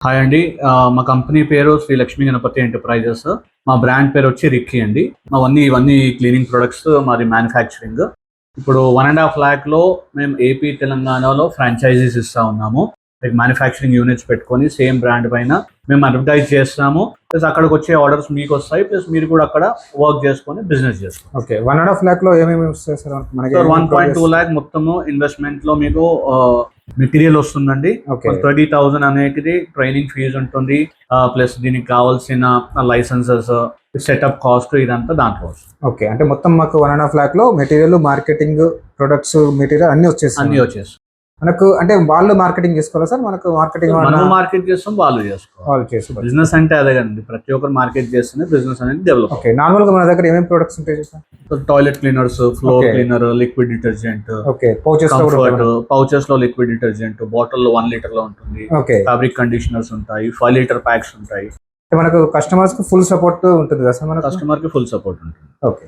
Hi అండి. మా company పేరు శ్రీ లక్ష్మీ గణపతి ఎంటర్ప్రైజెస్. మా బ్రాండ్ పేరు వచ్చి రిక్కీ అండి. ఇవన్నీ క్లీనింగ్ ప్రొడక్ట్స్, మాది మ్యానుఫ్యాక్చరింగ్. ఇప్పుడు 1.5 lakh మేము ఏపీ తెలంగాణలో ఫ్రాంచైజీస్ ఇస్తా ఉన్నాము. లైక్ మ్యానుఫ్యాక్చరింగ్ యూనిట్స్ పెట్టుకొని సేమ్ బ్రాండ్ పైన మేము అడ్వర్టైజ్ చేస్తాము. ప్లస్ అక్కడికి వచ్చే ఆర్డర్స్ మీకు వస్తాయి. ప్లస్ మీరు కూడా అక్కడ వర్క్ చేసుకొని బిజినెస్ చేస్తాం. ఓకే, 1.5 lakh ఏమేమి వస్తాయి సార్ మనకి? 1.2 lakh మొత్తము ఇన్వెస్ట్మెంట్ లో మీకు మెటీరియల్ వస్తుందండి. Okay. 30,000 అనేది ట్రైనింగ్ ఫీజు ఉంటుంది. ప్లస్ దీనికి కావాల్సిన లైసెన్సెస్, సెటప్ కాస్ట్ ఇదంతా దాంట్లో వస్తుంది. ఓకే, అంటే మొత్తం మాకు 1.5 lakh material, marketing, products, material అన్ని వచ్చేసి మనకు అంటే వాళ్ళు మార్కెటింగ్ చేసుకోవాలా సార్? మనకు మార్కెటింగ్ మనం మార్కెట్ చేస్తాం, వాళ్ళు చేసుకోవాలి. వాళ్ళు చేసుకోవాలి. బిజినెస్ అంటే అదే కదండి, ప్రతి ఒక్కరు మార్కెట్ చేస్తేనే బిజినెస్ అనేది డెవలప్. ఓకే, నార్మల్ గా మన దగ్గర ఏమేమి ప్రొడక్ట్స్ ఉంటాయి sir? Toilet cleaners, floor Okay. Cleaner, liquid detergent, okay, pouches pouches లో లిక్విడ్ డిటర్జెంట్, బాటిల్ లో 1 liter లో ఉంటుంది. ఓకే, ఫ్యాబ్రిక్ కండిషనర్స్ ఉంటాయి, 5 liter ప్యాక్స్ ఉంటాయి. మనకు కస్టమర్స్ కి ఫుల్ సపోర్ట్ ఉంటుంది కదా సార్? మనకు కస్టమర్ కి ఫుల్ సపోర్ట్ ఉంటుంది. ఓకే.